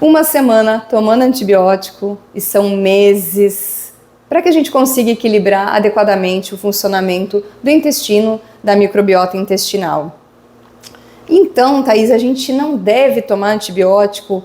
Uma semana tomando antibiótico e são meses para que a gente consiga equilibrar adequadamente o funcionamento do intestino, da microbiota intestinal. Então, Thaís, a gente não deve tomar antibiótico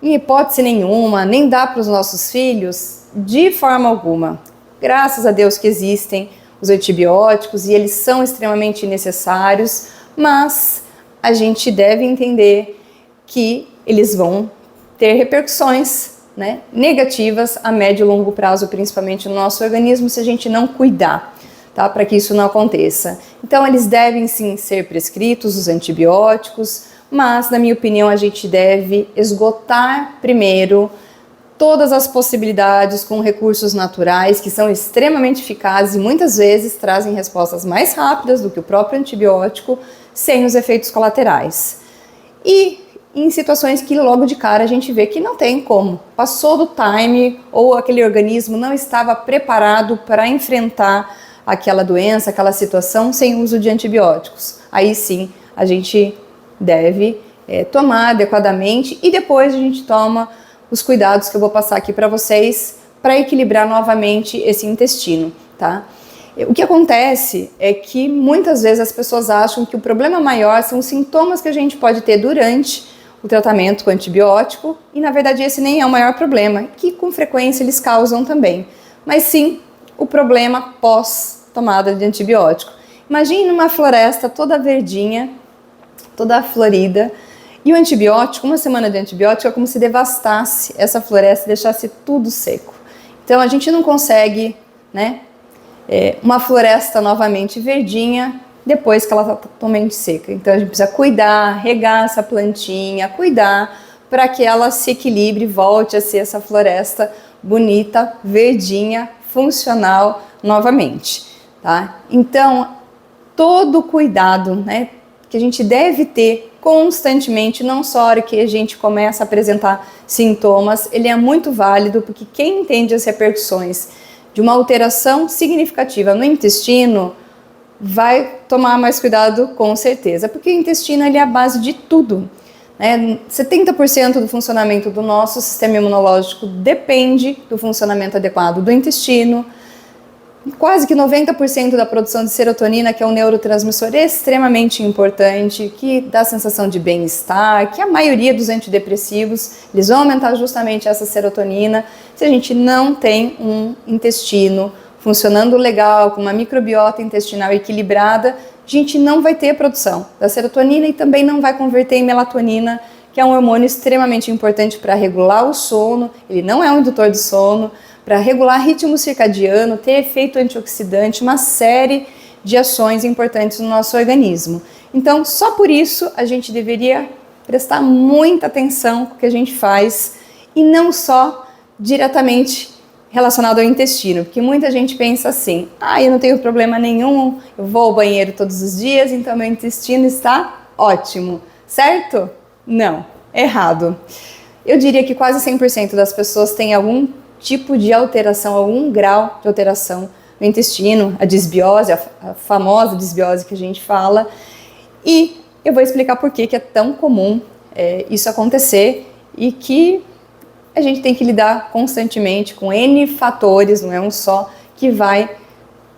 em hipótese nenhuma, nem dar para os nossos filhos de forma alguma. Graças a Deus que existem os antibióticos e eles são extremamente necessários, mas a gente deve entender que eles vão ter repercussões, né, negativas a médio e longo prazo, principalmente no nosso organismo, se a gente não cuidar, tá, para que isso não aconteça. Então, eles devem sim ser prescritos, os antibióticos, mas, na minha opinião, a gente deve esgotar primeiro todas as possibilidades com recursos naturais que são extremamente eficazes e muitas vezes trazem respostas mais rápidas do que o próprio antibiótico, sem os efeitos colaterais. E em situações que logo de cara a gente vê que não tem como, passou do time ou aquele organismo não estava preparado para enfrentar aquela doença, aquela situação sem uso de antibióticos. Aí sim a gente deve tomar adequadamente e depois a gente toma os cuidados que eu vou passar aqui para vocês para equilibrar novamente esse intestino, tá? O que acontece é que muitas vezes as pessoas acham que o problema maior são os sintomas que a gente pode ter durante o tratamento com antibiótico e na verdade esse nem é o maior problema, que com frequência eles causam também, mas sim o problema pós tomada de antibiótico. Imagine uma floresta toda verdinha, toda florida, e o antibiótico, uma semana de antibiótico é como se devastasse essa floresta e deixasse tudo seco. Então a gente não consegue, né, uma floresta novamente verdinha depois que ela está totalmente seca. Então a gente precisa cuidar, regar essa plantinha, cuidar para que ela se equilibre e volte a ser essa floresta bonita, verdinha, funcional novamente, tá? Então todo cuidado, né, que a gente deve ter constantemente, não só a hora que a gente começa a apresentar sintomas, ele é muito válido, porque quem entende as repercussões de uma alteração significativa no intestino vai tomar mais cuidado com certeza, porque o intestino ele é a base de tudo, né? 70% do funcionamento do nosso sistema imunológico depende do funcionamento adequado do intestino. Quase que 90% da produção de serotonina, que é um neurotransmissor extremamente importante, que dá sensação de bem-estar, que a maioria dos antidepressivos, eles vão aumentar justamente essa serotonina. Se a gente não tem um intestino funcionando legal, com uma microbiota intestinal equilibrada, a gente não vai ter produção da serotonina e também não vai converter em melatonina, que é um hormônio extremamente importante para regular o sono, ele não é um indutor de sono, para regular ritmo circadiano, ter efeito antioxidante, uma série de ações importantes no nosso organismo. Então, só por isso a gente deveria prestar muita atenção no que a gente faz e não só diretamente relacionado ao intestino, porque muita gente pensa assim, eu não tenho problema nenhum, eu vou ao banheiro todos os dias, então meu intestino está ótimo, certo? Não, errado. Eu diria que quase 100% das pessoas têm algum tipo de alteração, algum grau de alteração no intestino, a disbiose, a famosa disbiose que a gente fala, e eu vou explicar por que é tão comum isso acontecer e que a gente tem que lidar constantemente com N fatores, não é um só, que vai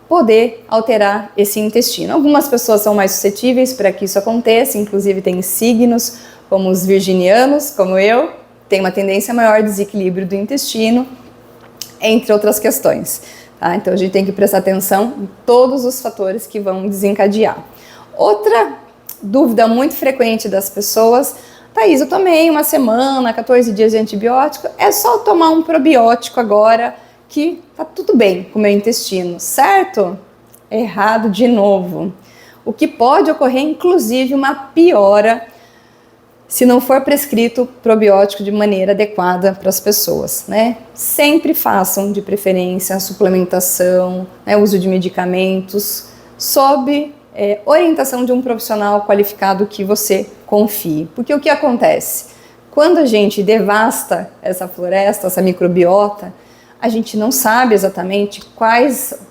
poder alterar esse intestino. Algumas pessoas são mais suscetíveis para que isso aconteça, inclusive tem signos, como os virginianos, como eu, tem uma tendência maior de desequilíbrio do intestino, entre outras questões, tá? Então a gente tem que prestar atenção em todos os fatores que vão desencadear. Outra dúvida muito frequente das pessoas, Thaís, eu tomei uma semana, 14 dias de antibiótico, é só tomar um probiótico agora que tá tudo bem com o meu intestino, certo? Errado de novo. O que pode ocorrer, inclusive, uma piora se não for prescrito probiótico de maneira adequada para as pessoas, né? Sempre façam, de preferência, a suplementação, né, uso de medicamentos, sob orientação de um profissional qualificado que você confie. Porque o que acontece? Quando a gente devasta essa floresta, essa microbiota, a gente não sabe exatamente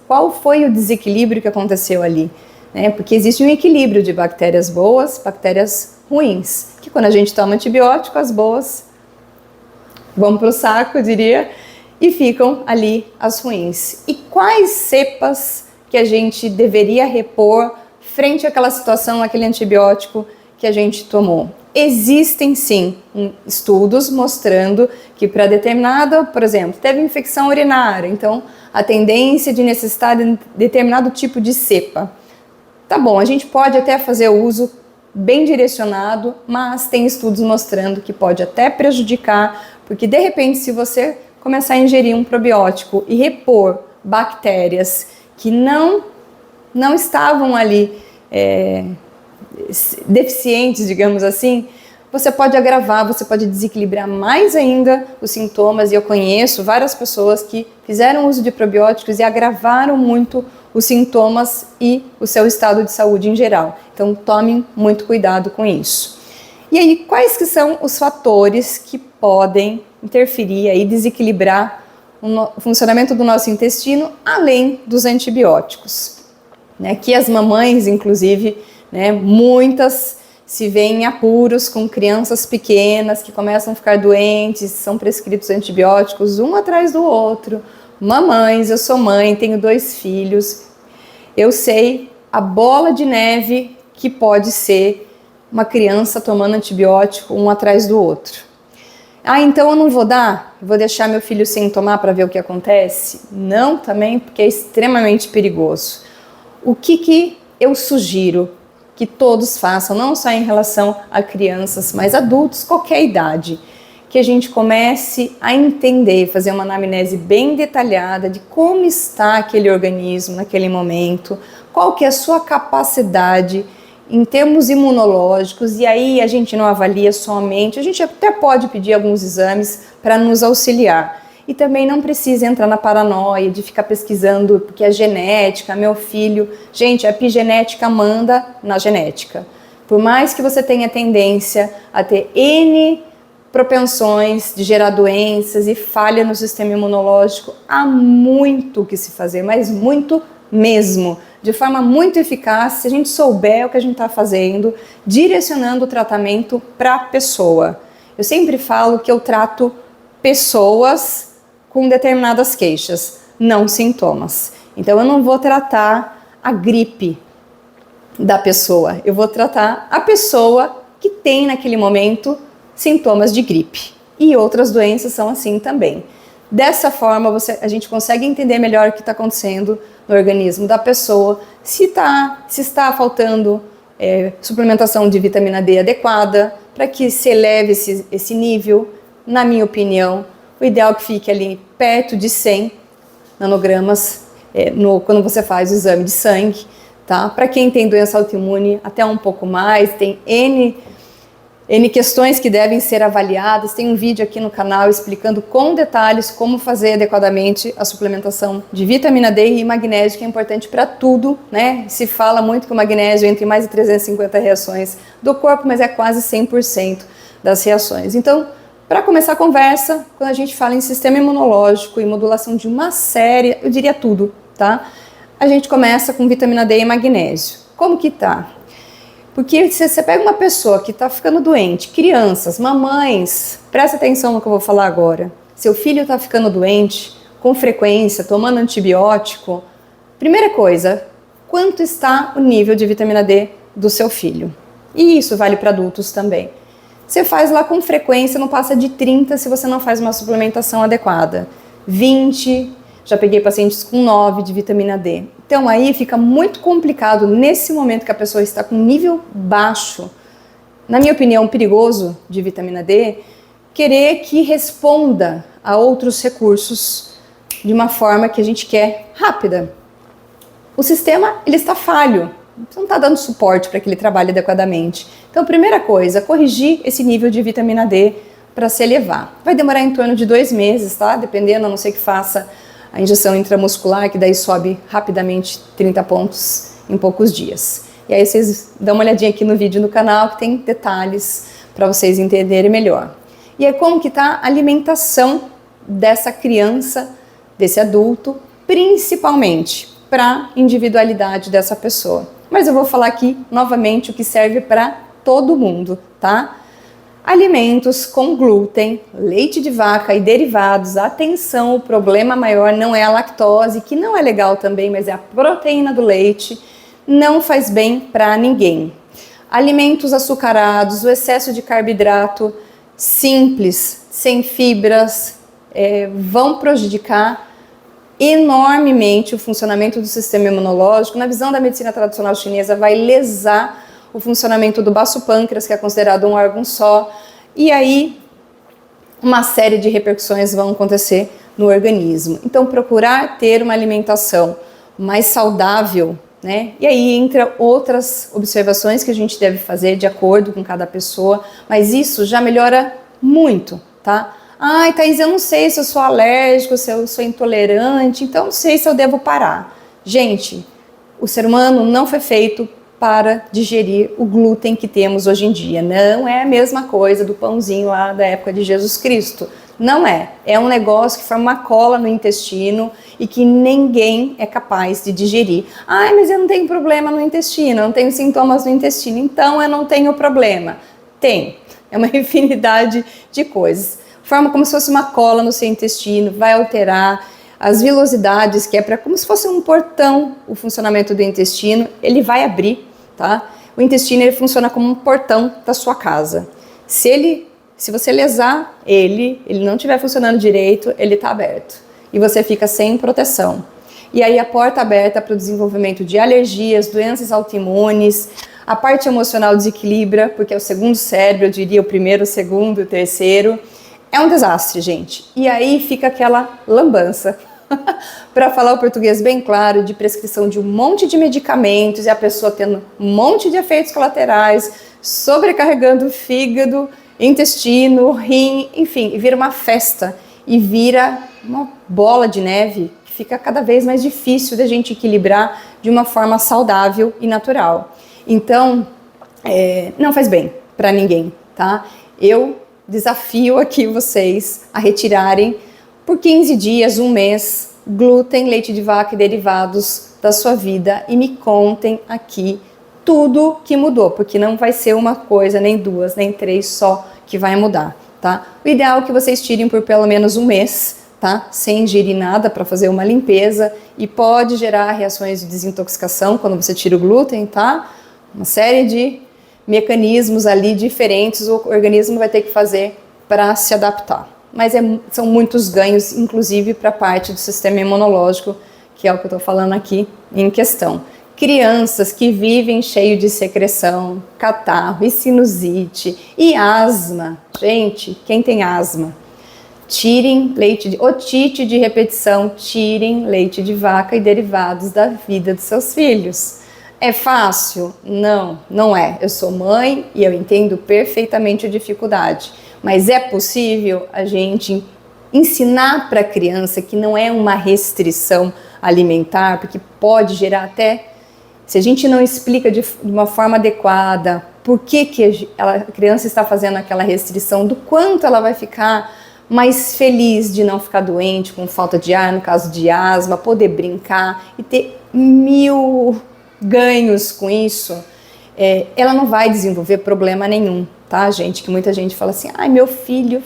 qual foi o desequilíbrio que aconteceu ali, né? Porque existe um equilíbrio de bactérias boas, bactérias ruins, que quando a gente toma antibiótico, as boas vão para o saco, eu diria, e ficam ali as ruins. E quais cepas que a gente deveria repor frente àquela situação, aquele antibiótico que a gente tomou? Existem sim estudos mostrando que para determinada, por exemplo, teve infecção urinária, então a tendência de necessitar de determinado tipo de cepa. Tá bom, a gente pode até fazer o uso bem direcionado, mas tem estudos mostrando que pode até prejudicar, porque de repente se você começar a ingerir um probiótico e repor bactérias que não estavam ali deficientes, digamos assim, você pode agravar, você pode desequilibrar mais ainda os sintomas, e eu conheço várias pessoas que fizeram uso de probióticos e agravaram muito os sintomas e o seu estado de saúde em geral. Então tomem muito cuidado com isso. E aí, quais que são os fatores que podem interferir e desequilibrar o funcionamento do nosso intestino, além dos antibióticos? Que as mamães, inclusive, muitas se veem em apuros com crianças pequenas que começam a ficar doentes, são prescritos antibióticos um atrás do outro. Mamães, eu sou mãe, tenho 2 filhos, eu sei a bola de neve que pode ser uma criança tomando antibiótico um atrás do outro. Então eu não vou dar? Vou deixar meu filho sem tomar para ver o que acontece? Não, também, porque é extremamente perigoso. O que eu sugiro que todos façam, não só em relação a crianças, mas adultos, qualquer idade, que a gente comece a entender, fazer uma anamnese bem detalhada de como está aquele organismo naquele momento, qual que é a sua capacidade em termos imunológicos, e aí a gente não avalia somente, a gente até pode pedir alguns exames para nos auxiliar. E também não precisa entrar na paranoia de ficar pesquisando, porque é genética, meu filho... Gente, a epigenética manda na genética. Por mais que você tenha tendência a ter N propensões de gerar doenças e falha no sistema imunológico, há muito o que se fazer, mas muito mesmo, de forma muito eficaz, se a gente souber o que a gente está fazendo, direcionando o tratamento para a pessoa. Eu sempre falo que eu trato pessoas com determinadas queixas, não sintomas. Então eu não vou tratar a gripe da pessoa, eu vou tratar a pessoa que tem naquele momento sintomas de gripe. E outras doenças são assim também. Dessa forma a gente consegue entender melhor o que está acontecendo no organismo da pessoa, se está faltando suplementação de vitamina D adequada, para que se eleve esse nível. Na minha opinião, o ideal é que fique ali perto de 100 nanogramas quando você faz o exame de sangue, tá? Para quem tem doença autoimune, até um pouco mais, tem N questões que devem ser avaliadas. Tem um vídeo aqui no canal explicando com detalhes como fazer adequadamente a suplementação de vitamina D e magnésio, que é importante para tudo, né? Se fala muito que o magnésio entra em mais de 350 reações do corpo, mas é quase 100% das reações. Então, para começar a conversa, quando a gente fala em sistema imunológico e modulação de uma série, eu diria tudo, tá? A gente começa com vitamina D e magnésio. Como que tá? Porque se você pega uma pessoa que está ficando doente, crianças, mamães, presta atenção no que eu vou falar agora. Seu filho está ficando doente com frequência, tomando antibiótico. Primeira coisa, quanto está o nível de vitamina D do seu filho? E isso vale para adultos também. Você faz lá com frequência, não passa de 30 se você não faz uma suplementação adequada. 20, já peguei pacientes com 9 de vitamina D. Então aí fica muito complicado nesse momento que a pessoa está com nível baixo, na minha opinião perigoso, de vitamina D, querer que responda a outros recursos de uma forma que a gente quer rápida. O sistema ele está falho, você não está dando suporte para que ele trabalhe adequadamente. Então, primeira coisa, corrigir esse nível de vitamina D para se elevar. Vai demorar em torno de 2 meses, tá? Dependendo, a não ser que faça a injeção intramuscular, que daí sobe rapidamente 30 pontos em poucos dias. E aí vocês dão uma olhadinha aqui no vídeo no canal, que tem detalhes para vocês entenderem melhor. E aí como que está a alimentação dessa criança, desse adulto, principalmente para a individualidade dessa pessoa. Mas eu vou falar aqui novamente o que serve para todo mundo, tá? Alimentos com glúten, leite de vaca e derivados, atenção, o problema maior não é a lactose, que não é legal também, mas é a proteína do leite, não faz bem para ninguém. Alimentos açucarados, o excesso de carboidrato simples, sem fibras, vão prejudicar enormemente o funcionamento do sistema imunológico. Na visão da medicina tradicional chinesa, vai lesar o funcionamento do baço pâncreas, que é considerado um órgão só, e aí uma série de repercussões vão acontecer no organismo. Então, procurar ter uma alimentação mais saudável, né? E aí entra outras observações que a gente deve fazer de acordo com cada pessoa, mas isso já melhora muito, tá? Ai, Thaís, eu não sei se eu sou alérgico, se eu sou intolerante, então não sei se eu devo parar. Gente, o ser humano não foi feito para digerir o glúten que temos hoje em dia. Não é a mesma coisa do pãozinho lá da época de Jesus Cristo. Não é. É um negócio que forma uma cola no intestino e que ninguém é capaz de digerir. Ai, mas eu não tenho problema no intestino, eu não tenho sintomas no intestino, então eu não tenho problema. Tem. É uma infinidade de coisas. Forma como se fosse uma cola no seu intestino, vai alterar as vilosidades, que é para como se fosse um portão o funcionamento do intestino, ele vai abrir, tá? O intestino ele funciona como um portão da sua casa. Se você lesar ele não estiver funcionando direito, ele está aberto e você fica sem proteção. E aí a porta aberta para o desenvolvimento de alergias, doenças autoimunes, a parte emocional desequilibra, porque é o segundo cérebro, eu diria o primeiro, o segundo, o terceiro. É um desastre, gente. E aí fica aquela lambança, para falar o português bem claro, de prescrição de um monte de medicamentos e a pessoa tendo um monte de efeitos colaterais, sobrecarregando o fígado, intestino, rim, enfim, vira uma festa e vira uma bola de neve que fica cada vez mais difícil da gente equilibrar de uma forma saudável e natural. Então, não faz bem para ninguém, tá? Eu desafio aqui vocês a retirarem por 15 dias, um mês, glúten, leite de vaca e derivados da sua vida e me contem aqui tudo que mudou, porque não vai ser uma coisa, nem duas, nem três só que vai mudar, tá? O ideal é que vocês tirem por pelo menos um mês, tá? Sem ingerir nada para fazer uma limpeza e pode gerar reações de desintoxicação quando você tira o glúten, tá? Uma série de mecanismos ali diferentes o organismo vai ter que fazer para se adaptar. Mas são muitos ganhos, inclusive para a parte do sistema imunológico, que é o que eu estou falando aqui em questão. Crianças que vivem cheio de secreção, catarro e sinusite e asma. Gente, quem tem asma? Tirem otite de repetição, tirem leite de vaca e derivados da vida dos seus filhos. É fácil? Não, não é. Eu sou mãe e eu entendo perfeitamente a dificuldade. Mas é possível a gente ensinar para a criança que não é uma restrição alimentar, porque pode gerar até, se a gente não explica de uma forma adequada por que a criança está fazendo aquela restrição, do quanto ela vai ficar mais feliz de não ficar doente, com falta de ar, no caso de asma, poder brincar e ter 1000 ganhos com isso, ela não vai desenvolver problema nenhum, tá, gente? Que muita gente fala assim, ai, meu filho,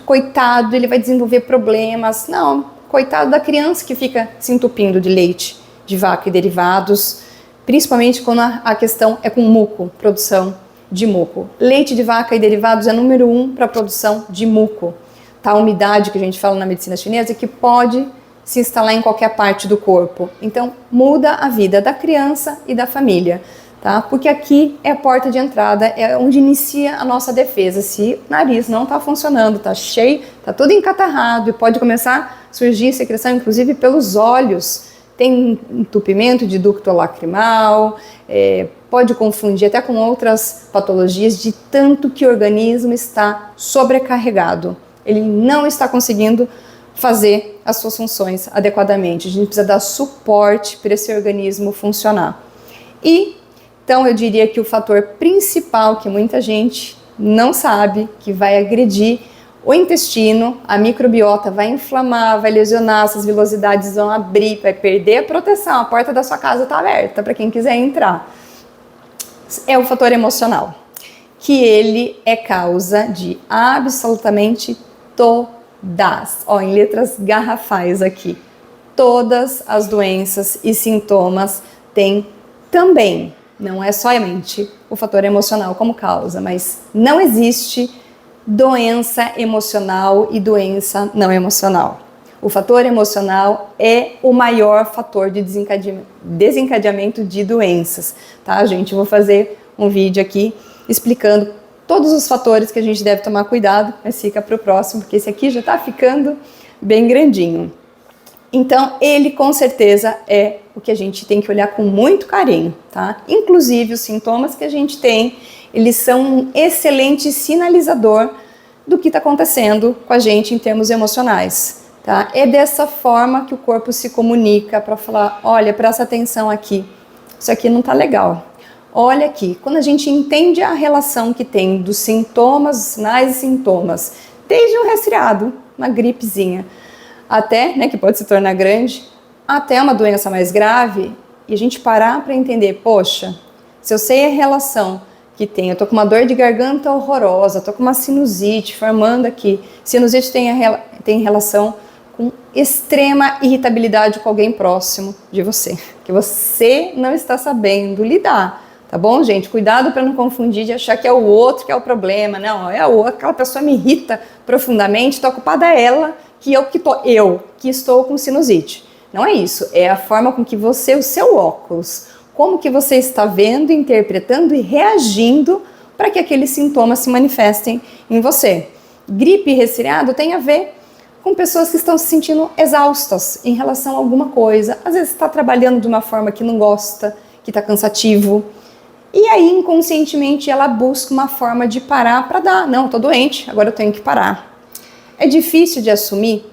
coitado, ele vai desenvolver problemas. Não, coitado da criança que fica se entupindo de leite de vaca e derivados, principalmente quando a questão é com muco, produção de muco. Leite de vaca e derivados é número 1 para a produção de muco, tá? A umidade que a gente fala na medicina chinesa que pode se instalar em qualquer parte do corpo. Então, muda a vida da criança e da família, tá? Porque aqui é a porta de entrada, é onde inicia a nossa defesa. Se o nariz não está funcionando, está cheio, está tudo encatarrado e pode começar a surgir secreção, inclusive pelos olhos. Tem entupimento de ducto lacrimal, pode confundir até com outras patologias de tanto que o organismo está sobrecarregado. Ele não está conseguindo fazer as suas funções adequadamente. A gente precisa dar suporte para esse organismo funcionar. E, então, eu diria que o fator principal que muita gente não sabe, que vai agredir o intestino, a microbiota vai inflamar, vai lesionar, essas vilosidades vão abrir, vai perder a proteção, a porta da sua casa está aberta para quem quiser entrar. É o fator emocional, que ele é causa de absolutamente todas, ó, em letras garrafais aqui, todas as doenças e sintomas têm também, não é somente o fator emocional como causa, mas não existe doença emocional e doença não emocional. O fator emocional é o maior fator de desencadeamento de doenças, tá, gente? Eu vou fazer um vídeo aqui explicando todos os fatores que a gente deve tomar cuidado, mas fica para o próximo, porque esse aqui já está ficando bem grandinho. Então, ele com certeza é o que a gente tem que olhar com muito carinho, tá? Inclusive, os sintomas que a gente tem, eles são um excelente sinalizador do que está acontecendo com a gente em termos emocionais, tá? É dessa forma que o corpo se comunica para falar, olha, presta atenção aqui, isso aqui não está legal. Olha aqui, quando a gente entende a relação que tem dos sintomas, sinais e sintomas, desde um resfriado, uma gripezinha, até, né, que pode se tornar grande, até uma doença mais grave, e a gente parar para entender, poxa, se eu sei a relação que tem, eu tô com uma dor de garganta horrorosa, tô com uma sinusite formando aqui, sinusite tem relação com extrema irritabilidade com alguém próximo de você, que você não está sabendo lidar. Tá bom, gente? Cuidado para não confundir de achar que é o outro que é o problema. Não, é aquela pessoa me irrita profundamente, tô ocupada ela, eu que estou com sinusite. Não é isso, é a forma com que você, o seu óculos, como que você está vendo, interpretando e reagindo para que aqueles sintomas se manifestem em você. Gripe e resfriado tem a ver com pessoas que estão se sentindo exaustas em relação a alguma coisa. Às vezes está trabalhando de uma forma que não gosta, que está cansativo. E aí, inconscientemente, ela busca uma forma de parar para dar. Não, estou doente, agora eu tenho que parar. É difícil de assumir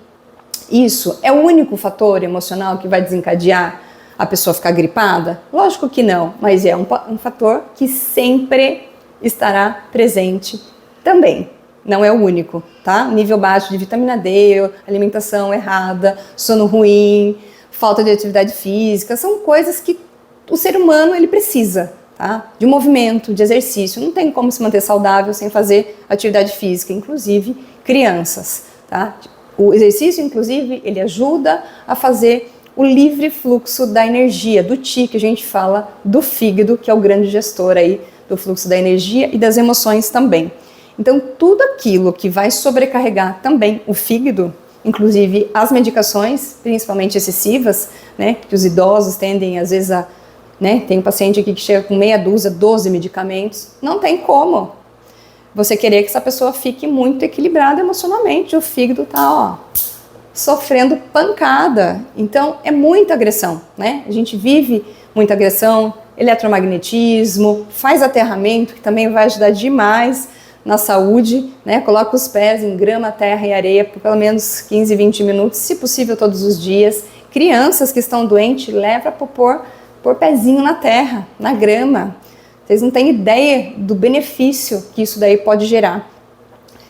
isso? É o único fator emocional que vai desencadear a pessoa ficar gripada? Lógico que não, mas é um fator que sempre estará presente também. Não é o único, tá? Nível baixo de vitamina D, alimentação errada, sono ruim, falta de atividade física, são coisas que o ser humano ele precisa. Tá? De movimento, de exercício, não tem como se manter saudável sem fazer atividade física, inclusive crianças. Tá? O exercício, inclusive, ele ajuda a fazer o livre fluxo da energia, do Qi, que a gente fala do fígado, que é o grande gestor aí do fluxo da energia e das emoções também. Então, tudo aquilo que vai sobrecarregar também o fígado, inclusive as medicações, principalmente excessivas, né, que os idosos tendem às vezes a tem um paciente aqui que chega com meia dúzia, 12 medicamentos. Não tem como você querer que essa pessoa fique muito equilibrada emocionalmente. O fígado está sofrendo pancada. Então, é muita agressão, né? A gente vive muita agressão, eletromagnetismo, faz aterramento, que também vai ajudar demais na saúde, né? Coloca os pés em grama, terra e areia por pelo menos 15, 20 minutos, se possível todos os dias. Crianças que estão doentes, leva para pôr pezinho na terra, na grama. Vocês não têm ideia do benefício que isso daí pode gerar.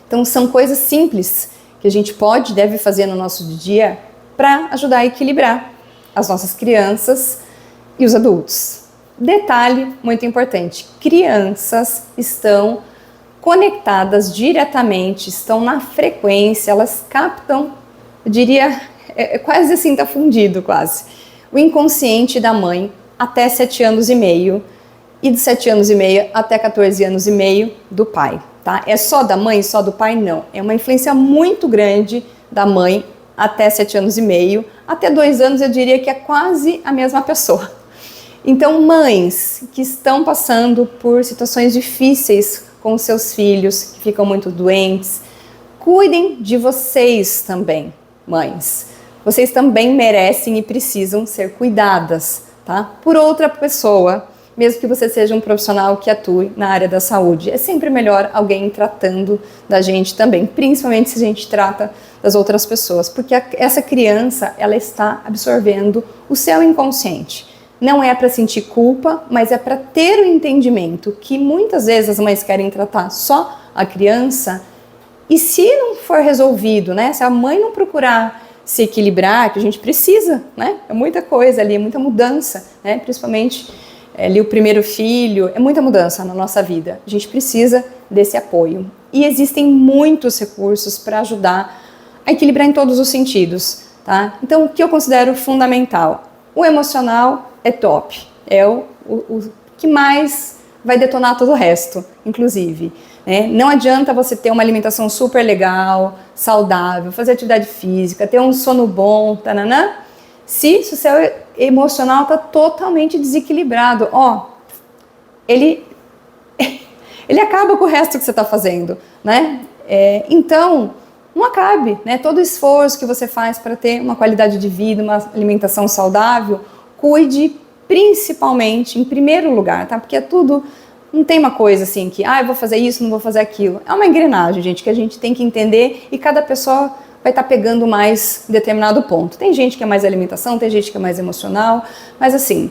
Então são coisas simples que a gente pode e deve fazer no nosso dia para ajudar a equilibrar as nossas crianças e os adultos. Detalhe muito importante, crianças estão conectadas diretamente, estão na frequência, elas captam, eu diria, quase assim, tá fundido quase, o inconsciente da mãe até 7 anos e meio e de 7 anos e meio até 14 anos e meio do pai, tá? É só da mãe, só do pai? Não. É uma influência muito grande da mãe até 7 anos e meio, até 2 anos eu diria que é quase a mesma pessoa. Então, mães que estão passando por situações difíceis com seus filhos, que ficam muito doentes, cuidem de vocês também, mães. Vocês também merecem e precisam ser cuidadas, tá? Por outra pessoa, mesmo que você seja um profissional que atue na área da saúde. É sempre melhor alguém tratando da gente também, principalmente se a gente trata das outras pessoas, porque essa criança, ela está absorvendo o seu inconsciente. Não é para sentir culpa, mas é para ter o entendimento que muitas vezes as mães querem tratar só a criança e se não for resolvido, né? Se a mãe não procurar se equilibrar, que a gente precisa, né? É muita coisa ali, é muita mudança, né? Principalmente ali o primeiro filho, é muita mudança na nossa vida. A gente precisa desse apoio. E existem muitos recursos para ajudar a equilibrar em todos os sentidos, tá? Então, o que eu considero fundamental? O emocional é top, é o que mais vai detonar todo o resto, inclusive. Né? Não adianta você ter uma alimentação super legal, saudável, fazer atividade física, ter um sono bom, tananã, se o seu emocional está totalmente desequilibrado. Ele acaba com o resto que você está fazendo, né? Então, não acabe, né? Todo o esforço que você faz para ter uma qualidade de vida, uma alimentação saudável, cuide principalmente, em primeiro lugar, tá? Porque não tem uma coisa assim que, eu vou fazer isso, não vou fazer aquilo. É uma engrenagem, gente, que a gente tem que entender e cada pessoa vai estar pegando mais determinado ponto. Tem gente que é mais alimentação, tem gente que é mais emocional, mas assim,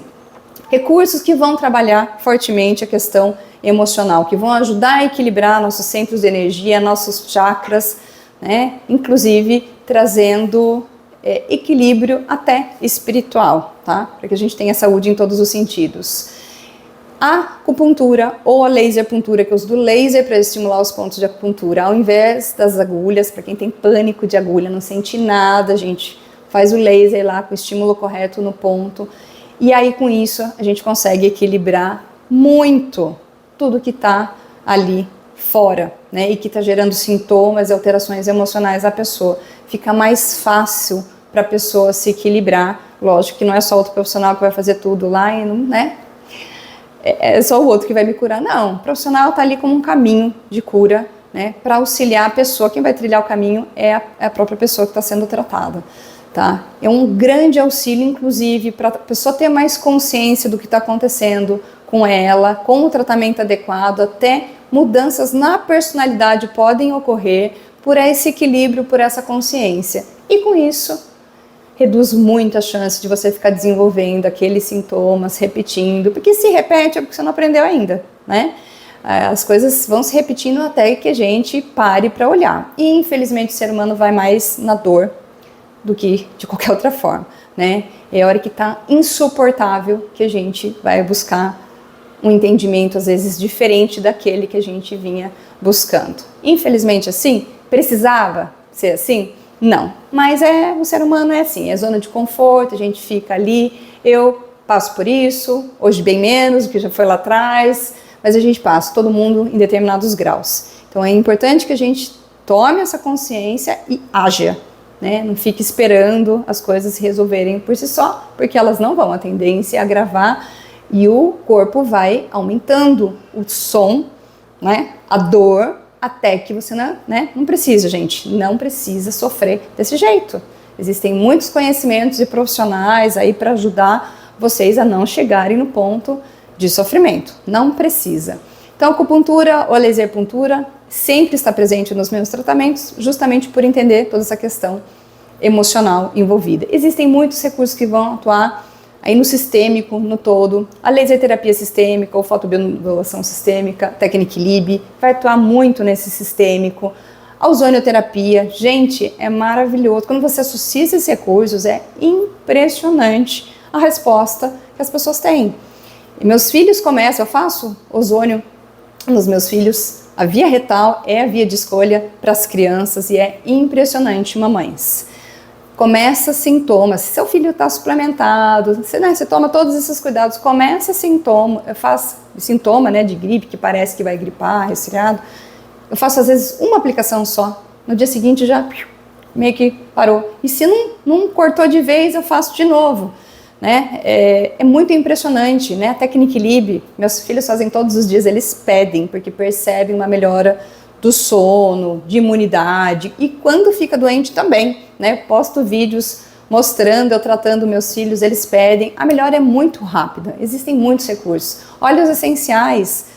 recursos que vão trabalhar fortemente a questão emocional, que vão ajudar a equilibrar nossos centros de energia, nossos chakras, né? Inclusive trazendo equilíbrio até espiritual, tá? Para que a gente tenha saúde em todos os sentidos. A acupuntura ou a laser puntura, que eu uso do laser para estimular os pontos de acupuntura, ao invés das agulhas, para quem tem pânico de agulha, não sente nada, a gente faz o laser lá com o estímulo correto no ponto, e aí com isso a gente consegue equilibrar muito tudo que está ali fora, né, e que está gerando sintomas e alterações emocionais da pessoa. Fica mais fácil para a pessoa se equilibrar. Lógico que não é só outro profissional que vai fazer tudo lá e não, né? É só o outro que vai me curar. Não, o profissional está ali como um caminho de cura, né, para auxiliar a pessoa. Quem vai trilhar o caminho é a própria pessoa que está sendo tratada, tá? É um grande auxílio, inclusive, para a pessoa ter mais consciência do que está acontecendo com ela, com o tratamento adequado, até mudanças na personalidade podem ocorrer por esse equilíbrio, por essa consciência. E com isso, reduz muito a chance de você ficar desenvolvendo aqueles sintomas, repetindo, porque se repete é porque você não aprendeu ainda, né? As coisas vão se repetindo até que a gente pare para olhar. E infelizmente o ser humano vai mais na dor do que de qualquer outra forma, né? É a hora que está insuportável que a gente vai buscar um entendimento às vezes diferente daquele que a gente vinha buscando. Infelizmente assim, precisava ser assim? Não, mas o ser humano é assim, é zona de conforto, a gente fica ali, eu passo por isso, hoje bem menos do que já foi lá atrás, mas a gente passa, todo mundo em determinados graus. Então é importante que a gente tome essa consciência e haja, né? Não fique esperando as coisas se resolverem por si só, porque elas não vão, a tendência é agravar e o corpo vai aumentando o som, né? A dor, até que você não precisa, gente, não precisa sofrer desse jeito. Existem muitos conhecimentos e profissionais aí para ajudar vocês a não chegarem no ponto de sofrimento. Não precisa. Então, a acupuntura ou a laser puntura sempre está presente nos meus tratamentos, justamente por entender toda essa questão emocional envolvida. Existem muitos recursos que vão atuar aí no sistêmico, no todo, a laser terapia sistêmica ou fotobiomodulação sistêmica, técnica Lib, vai atuar muito nesse sistêmico. A ozonioterapia, gente, é maravilhoso. Quando você associa esses recursos, é impressionante a resposta que as pessoas têm. E meus filhos começam, eu faço ozônio nos meus filhos, a via retal é a via de escolha para as crianças e é impressionante, mamães. Começa sintomas, se seu filho está suplementado, você toma todos esses cuidados, começa sintoma, eu faço sintoma, né, de gripe, que parece que vai gripar, resfriado, eu faço às vezes uma aplicação só, no dia seguinte já meio que parou, e se não cortou de vez, eu faço de novo, né, é muito impressionante, né, a técnica Lib, meus filhos fazem todos os dias, eles pedem, porque percebem uma melhora do sono, de imunidade, e quando fica doente também, né? Posto vídeos mostrando, eu tratando meus filhos, eles pedem, a melhora é muito rápida, existem muitos recursos. Óleos essenciais,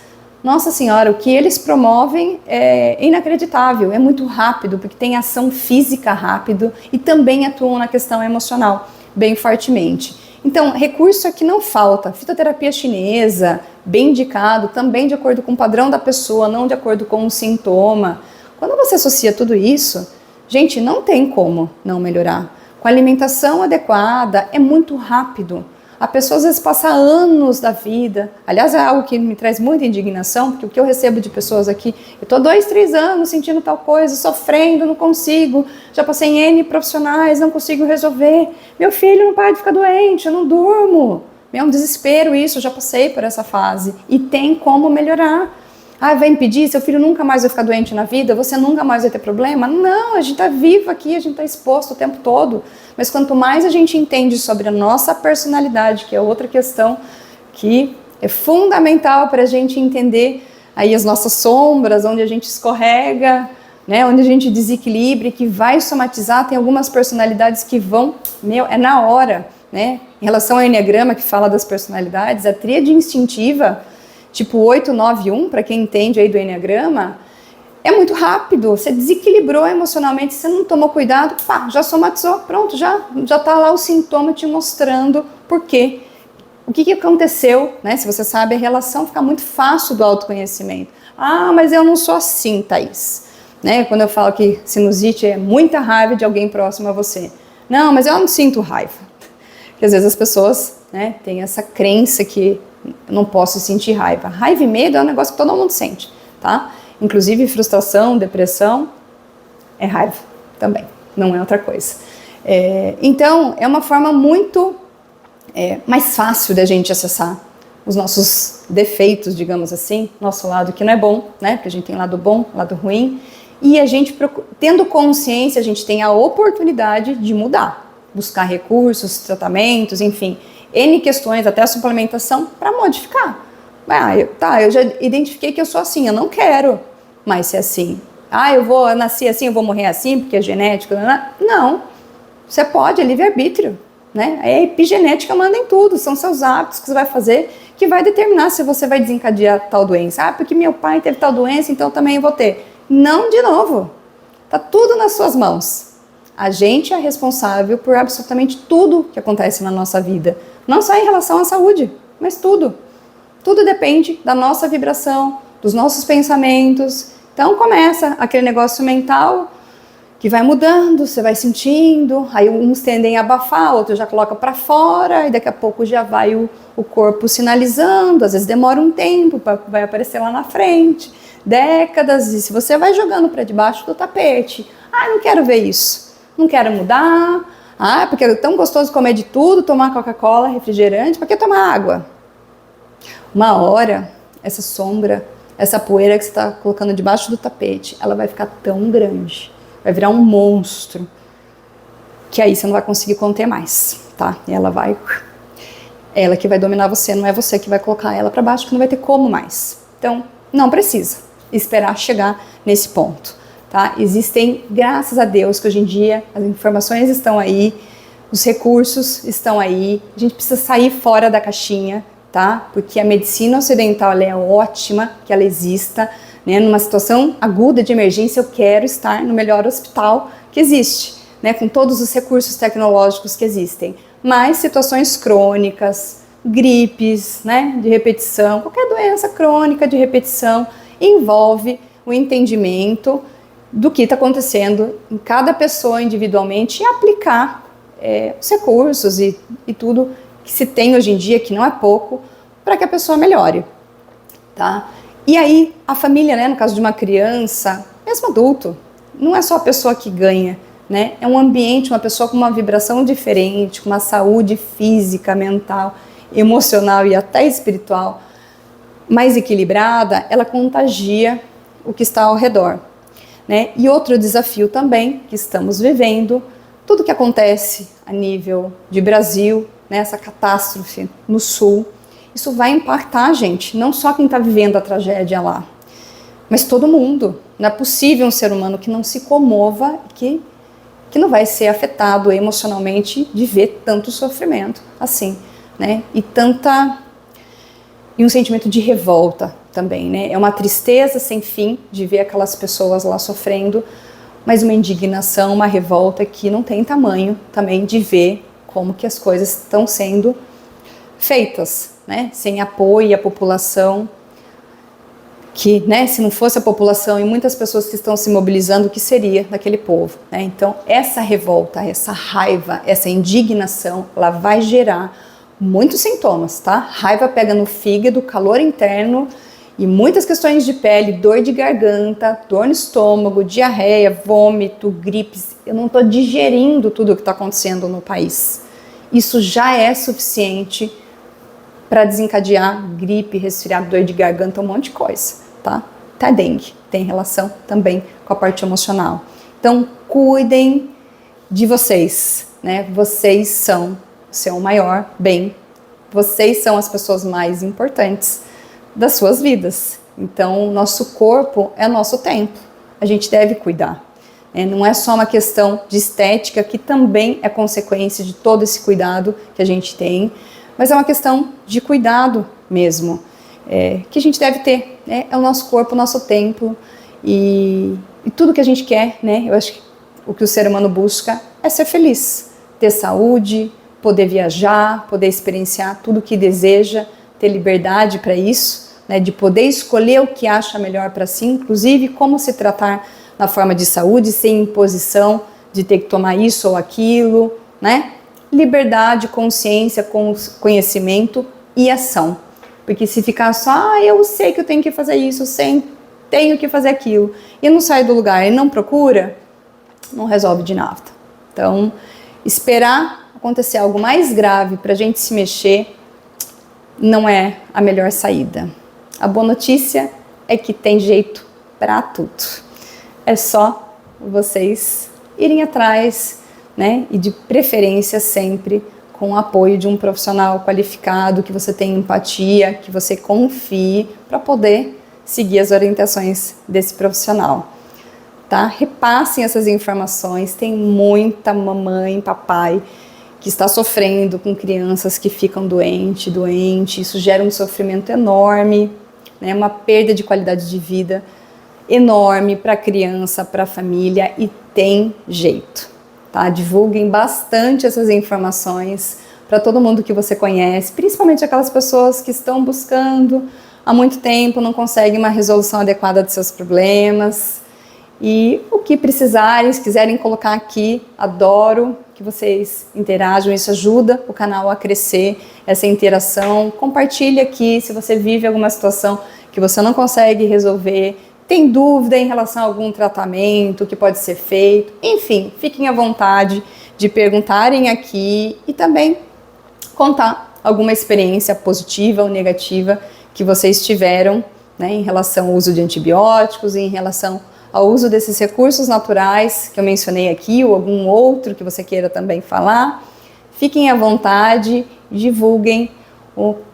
nossa senhora, o que eles promovem é inacreditável, é muito rápido, porque tem ação física rápido e também atuam na questão emocional, bem fortemente. Então, recurso é que não falta, fitoterapia chinesa, bem indicado, também de acordo com o padrão da pessoa, não de acordo com o sintoma. Quando você associa tudo isso, gente, não tem como não melhorar. Com a alimentação adequada, é muito rápido. A pessoa às vezes passa anos da vida, aliás é algo que me traz muita indignação, porque o que eu recebo de pessoas aqui, eu estou 2, 3 anos sentindo tal coisa, sofrendo, não consigo, já passei em N profissionais, não consigo resolver, meu filho não para de ficar doente, eu não durmo, é um desespero isso, eu já passei por essa fase e tem como melhorar. Ah, vai impedir? Seu filho nunca mais vai ficar doente na vida? Você nunca mais vai ter problema? Não, a gente está vivo aqui, a gente está exposto o tempo todo. Mas quanto mais a gente entende sobre a nossa personalidade, que é outra questão que é fundamental para a gente entender aí as nossas sombras, onde a gente escorrega, né, onde a gente desequilibra, que vai somatizar, tem algumas personalidades que vão, é na hora, né? Em relação ao Enneagrama, que fala das personalidades, a tríade instintiva, tipo 891, para quem entende aí do Enneagrama, é muito rápido, você desequilibrou emocionalmente, você não tomou cuidado, pá, já somatizou, pronto, já tá lá o sintoma te mostrando por quê. O que aconteceu, né? Se você sabe a relação, fica muito fácil do autoconhecimento. Ah, mas eu não sou assim, Thaís. Né? Quando eu falo que sinusite é muita raiva de alguém próximo a você. Não, mas eu não sinto raiva. Porque às vezes as pessoas, né, têm essa crença que eu não posso sentir raiva. Raiva e medo é um negócio que todo mundo sente, tá? Inclusive frustração, depressão, é raiva também, não é outra coisa. Então, é uma forma muito mais fácil da gente acessar os nossos defeitos, digamos assim, nosso lado que não é bom, né? Porque a gente tem lado bom, lado ruim, e a gente, tendo consciência, a gente tem a oportunidade de mudar, buscar recursos, tratamentos, enfim, N questões, até a suplementação, para modificar. Eu já identifiquei que eu sou assim, eu não quero mais ser assim. Eu nasci assim, eu vou morrer assim, porque é genético. Não, você pode, é livre-arbítrio, né? A epigenética manda em tudo, são seus hábitos que você vai fazer, que vai determinar se você vai desencadear tal doença. Porque meu pai teve tal doença, então também eu vou ter. Não, de novo, tá tudo nas suas mãos. A gente é responsável por absolutamente tudo que acontece na nossa vida, não só em relação à saúde, mas tudo. Tudo depende da nossa vibração, dos nossos pensamentos. Então começa aquele negócio mental que vai mudando, você vai sentindo, aí uns tendem a abafar, outros já colocam para fora, e daqui a pouco já vai o corpo sinalizando, às vezes demora um tempo, vai aparecer lá na frente, décadas, e se você vai jogando para debaixo do tapete, não quero ver isso, não quero mudar, porque é tão gostoso comer de tudo, tomar Coca-Cola, refrigerante, para que tomar água? Uma hora, essa sombra, essa poeira que você está colocando debaixo do tapete, ela vai ficar tão grande, vai virar um monstro, que aí você não vai conseguir conter mais, tá? Ela que vai dominar você, não é você que vai colocar ela para baixo, que não vai ter como mais. Então, não precisa esperar chegar nesse ponto, tá? Existem, graças a Deus, que hoje em dia as informações estão aí, os recursos estão aí, a gente precisa sair fora da caixinha, tá? Porque a medicina ocidental ela é ótima que ela exista, né? Numa situação aguda de emergência, eu quero estar no melhor hospital que existe, né? Com todos os recursos tecnológicos que existem. Mas situações crônicas, gripes, né? De repetição, qualquer doença crônica de repetição envolve o entendimento do que está acontecendo em cada pessoa individualmente e aplicar os recursos e tudo que se tem hoje em dia, que não é pouco, para que a pessoa melhore, tá? E aí, a família, né, no caso de uma criança, mesmo adulto, não é só a pessoa que ganha, né? É um ambiente, uma pessoa com uma vibração diferente, com uma saúde física, mental, emocional e até espiritual mais equilibrada, ela contagia o que está ao redor, né? E outro desafio também que estamos vivendo, tudo que acontece a nível de Brasil, né, essa catástrofe no sul, isso vai impactar a gente, não só quem está vivendo a tragédia lá, mas todo mundo. Não é possível um ser humano que não se comova, que não vai ser afetado emocionalmente de ver tanto sofrimento assim, né? E um sentimento de revolta também, né? É uma tristeza sem fim de ver aquelas pessoas lá sofrendo, mas uma indignação, uma revolta que não tem tamanho também de ver como que as coisas estão sendo feitas, né? Sem apoio à população, que, né, se não fosse a população e muitas pessoas que estão se mobilizando, o que seria daquele povo, né? Então, essa revolta, essa raiva, essa indignação, ela vai gerar muitos sintomas, tá? Raiva pega no fígado, calor interno e muitas questões de pele, dor de garganta, dor no estômago, diarreia, vômito, gripes. Eu não estou digerindo tudo o que está acontecendo no país. Isso já é suficiente para desencadear gripe, resfriado, dor de garganta, um monte de coisa, tá? Tá dengue, tem relação também com a parte emocional. Então, cuidem de vocês, né? Vocês são o seu maior bem. Vocês são as pessoas mais importantes das suas vidas. Então, nosso corpo é nosso templo. A gente deve cuidar. Não é só uma questão de estética, que também é consequência de todo esse cuidado que a gente tem, mas é uma questão de cuidado mesmo, que a gente deve ter. É o nosso corpo, o nosso templo, e tudo que a gente quer, né? Eu acho que o que o ser humano busca é ser feliz, ter saúde, poder viajar, poder experienciar tudo o que deseja, ter liberdade para isso, né? De poder escolher o que acha melhor para si, inclusive como se tratar na forma de saúde, sem imposição de ter que tomar isso ou aquilo, né? Liberdade, consciência, conhecimento e ação. Porque se ficar só, eu sei que eu tenho que fazer isso, tenho que fazer aquilo, e não sai do lugar e não procura, não resolve de nada. Então, esperar acontecer algo mais grave para a gente se mexer não é a melhor saída. A boa notícia é que tem jeito para tudo. É só vocês irem atrás, né? E de preferência sempre com o apoio de um profissional qualificado, que você tenha empatia, que você confie, para poder seguir as orientações desse profissional. Tá? Repassem essas informações. Tem muita mamãe, papai que está sofrendo com crianças que ficam doente. Isso gera um sofrimento enorme, né? Uma perda de qualidade de vida enorme para a criança, para a família, e tem jeito, tá? Divulguem bastante essas informações para todo mundo que você conhece, principalmente aquelas pessoas que estão buscando há muito tempo, não conseguem uma resolução adequada dos seus problemas. E o que precisarem, se quiserem colocar aqui, adoro que vocês interajam, isso ajuda o canal a crescer, essa interação. Compartilhe aqui se você vive alguma situação que você não consegue resolver, tem dúvida em relação a algum tratamento que pode ser feito, enfim, fiquem à vontade de perguntarem aqui e também contar alguma experiência positiva ou negativa que vocês tiveram, né, em relação ao uso de antibióticos, em relação ao uso desses recursos naturais que eu mencionei aqui, ou algum outro que você queira também falar. Fiquem à vontade, divulguem,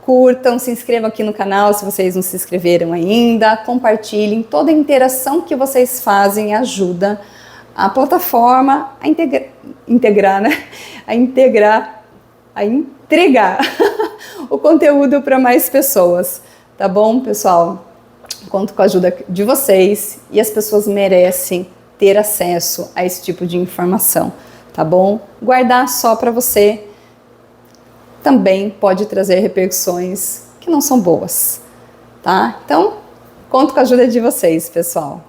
curtam, se inscrevam aqui no canal se vocês não se inscreveram ainda, compartilhem. Toda a interação que vocês fazem ajuda a plataforma a entregar o conteúdo para mais pessoas, tá bom, pessoal? Conto com a ajuda de vocês, e as pessoas merecem ter acesso a esse tipo de informação, tá bom? Guardar só para você também pode trazer repercussões que não são boas, tá? Então, conto com a ajuda de vocês, pessoal.